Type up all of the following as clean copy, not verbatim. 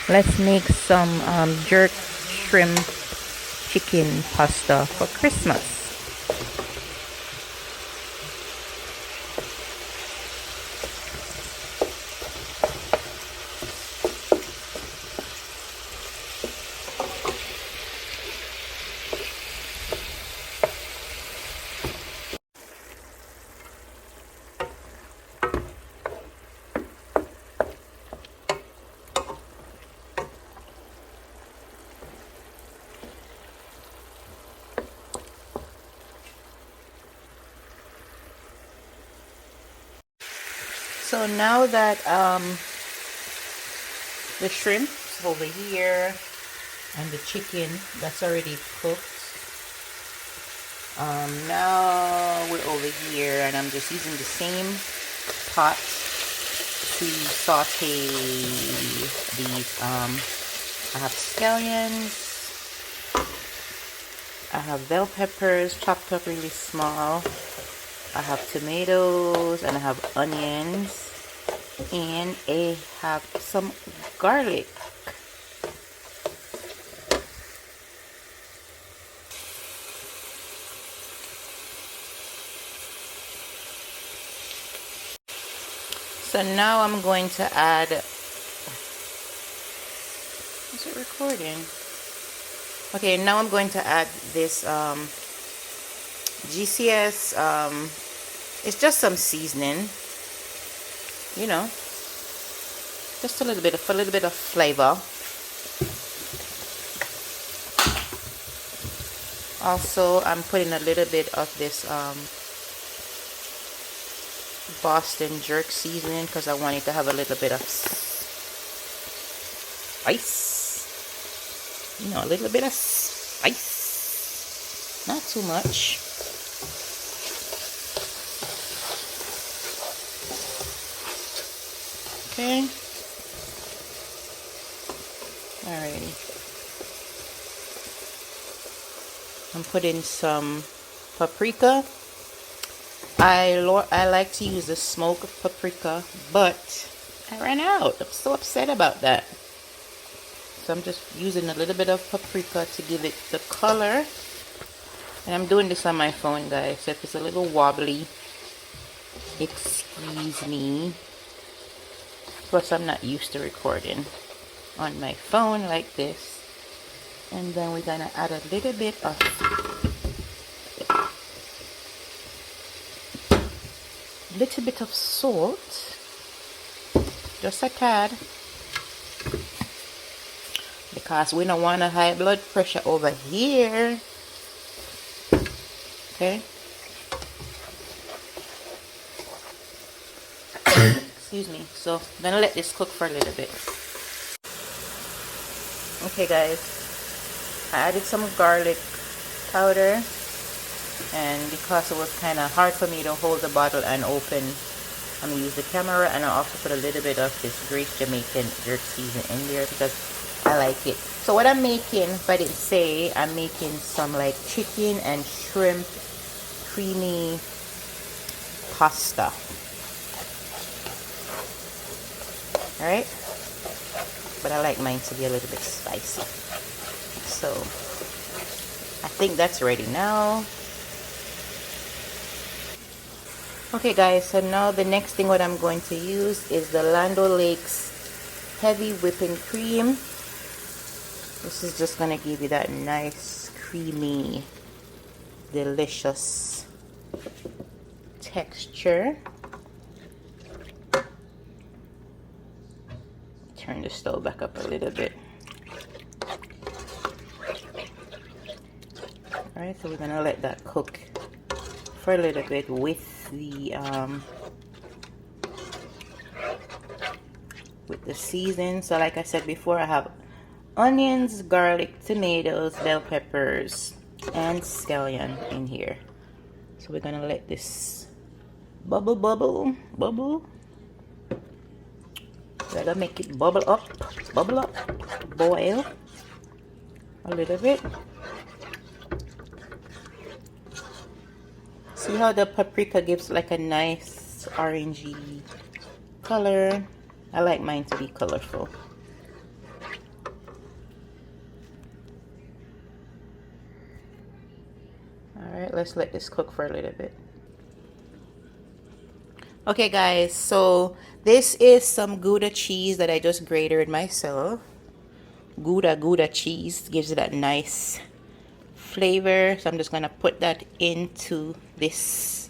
Let's make some jerk shrimp chicken pasta for Christmas. So now that the shrimp is over here and the chicken that's already cooked, now we're over here and I'm just using the same pot to saute these. I have scallions, I have bell peppers chopped up really small, I have tomatoes, and I have onions, and I have some garlic. So now I'm going to add, is it recording? Okay, now I'm going to add this GCS, it's just some seasoning, you know, just a little bit of flavor. Also, I'm putting a little bit of this Boston jerk seasoning because I want it to have a little bit of spice, you know, a little bit of spice, not too much. Okay. Alrighty. I'm putting some paprika. I like to use the smoked paprika, but I ran out. I'm so upset about that. So I'm just using a little bit of paprika to give it the color. And I'm doing this on my phone, guys. So if it's a little wobbly, excuse me. Plus, I'm not used to recording on my phone like this. And then we're gonna add a little bit of salt, just a tad, because we don't want a high blood pressure over here. Okay. Excuse me. So I'm gonna let this cook for a little bit. Okay, guys, I added some garlic powder, and because it was kind of hard for me to hold the bottle and open, I'm gonna use the camera, and I also put a little bit of this Great Jamaican jerk season in there because I like it. So what I'm making, if I didn't say, I'm making some like chicken and shrimp creamy pasta. Alright, but I like mine to be a little bit spicy. So I think that's ready now. Okay, guys, so now the next thing what I'm going to use is the Land O'Lakes heavy whipping cream. This is just gonna give you that nice creamy delicious texture. Turn the stove back up a little bit. Alright, so we're gonna let that cook for a little bit with the season. So like I said before, I have onions, garlic, tomatoes, bell peppers, and scallion in here. So we're gonna let this bubble. Gotta make it bubble up, boil a little bit. See how the paprika gives like a nice orangey color? I like mine to be colorful. let's let this cook for a little bit. Okay guys, so this is some Gouda cheese that I just grated myself. Gouda cheese gives it that nice flavor. So I'm just gonna put that into this.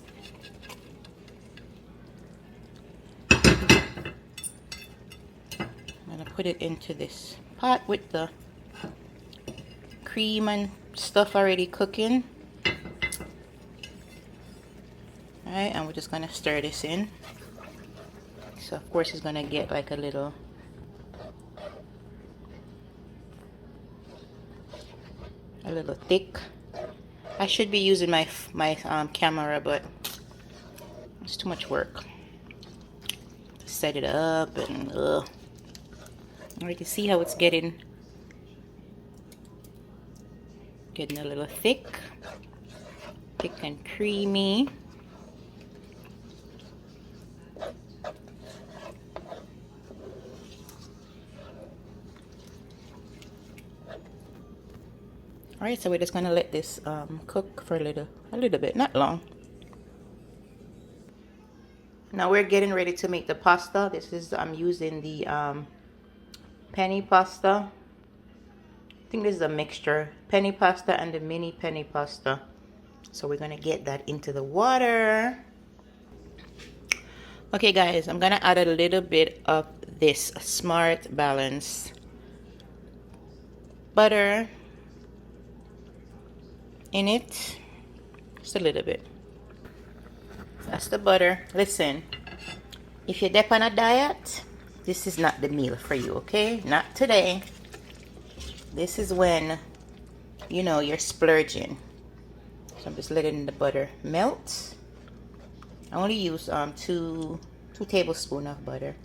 I'm gonna put it into this pot with the cream and stuff already cooking. Alright, and we're just gonna stir this in. So of course it's gonna get like a little thick. I should be using my camera, but it's too much work to set it up and alright, you see how it's getting a little thick and creamy. Alright, so we're just gonna let this cook for a little bit, not long. Now we're getting ready to make the pasta. This is, I'm using the penny pasta. I think this is a mixture, penny pasta and the mini penny pasta. So we're gonna get that into the water. Okay guys, I'm gonna add a little bit of this Smart Balance butter in it, just a little bit. That's the butter. Listen, if you're on a diet, this is not the meal for you, okay? Not today. This is when, you know, you're splurging. So I'm just letting the butter melt. I only use two tablespoons of butter.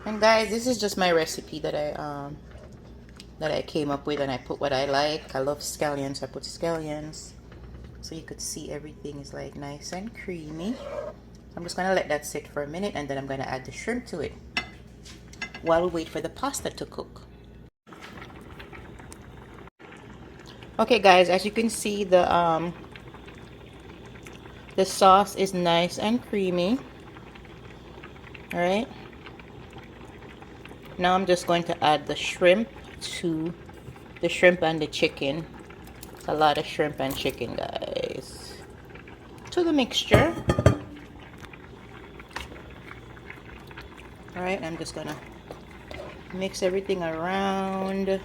And guys, this is just my recipe that I came up with, and I put what I like. I love scallions, I put scallions. So you could see everything is like nice and creamy. I'm just gonna let that sit for a minute, and then I'm gonna add the shrimp to it while we wait for the pasta to cook. Okay guys, as you can see, the sauce is nice and creamy. All right, now I'm just going to add the shrimp to the shrimp and the chicken. It's a lot of shrimp and chicken, guys, to the mixture. All right, I'm just gonna mix everything around.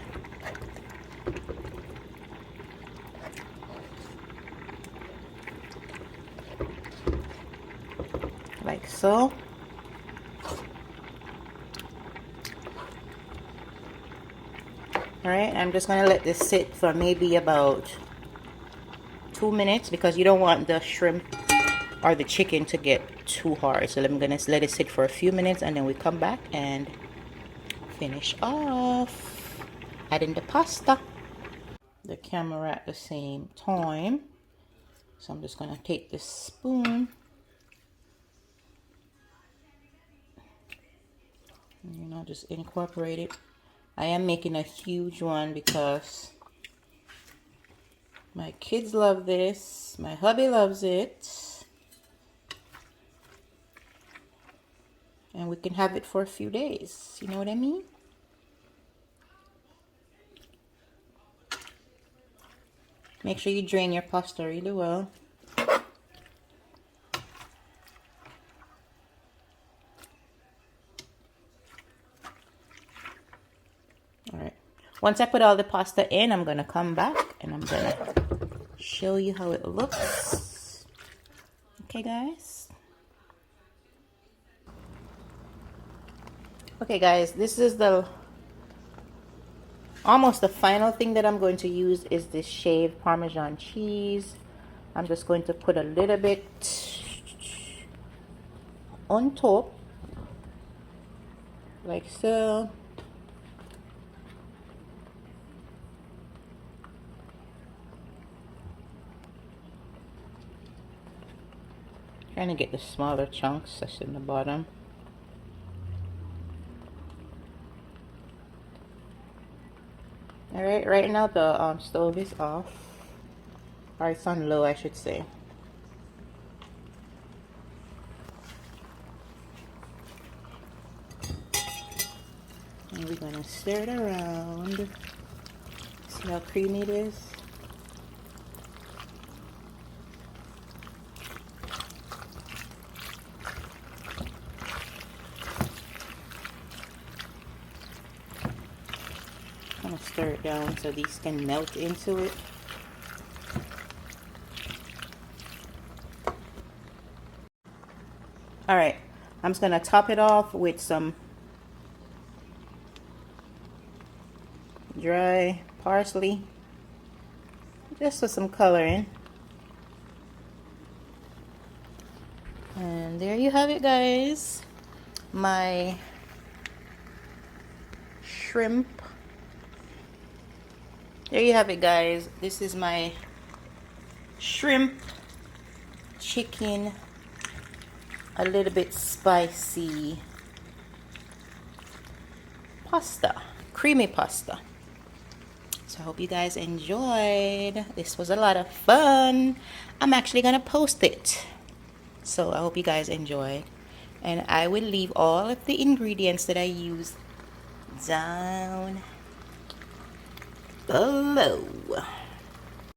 Like so. Alright, I'm just gonna let this sit for maybe about 2 minutes, because you don't want the shrimp or the chicken to get too hard. So I'm gonna let it sit for a few minutes, and then we come back and finish off adding the pasta. The camera at the same time. So I'm just gonna take this spoon, you know, just incorporate it. I am making a huge one because my kids love this, my hubby loves it, and we can have it for a few days, you know what I mean? Make sure you drain your pasta really well. Alright, once I put all the pasta in, I'm gonna come back and I'm gonna show you how it looks. Okay guys. Okay guys, this is the almost the final thing that I'm going to use is this shaved Parmesan cheese. I'm just going to put a little bit on top, like so. Trying to get the smaller chunks that's in the bottom. Alright, right now the stove is off. or it's on low, I should say. And we're gonna stir it around. See how creamy it is? I'm gonna stir it down so these can melt into it. Alright, I'm just gonna top it off with some dry parsley, just for some coloring. And there you have it, guys. My shrimp. There you have it, guys. This is my shrimp chicken, a little bit spicy pasta, creamy pasta. So I hope you guys enjoyed. This was a lot of fun. I'm actually gonna post it, so I hope you guys enjoyed, and I will leave all of the ingredients that I used down below.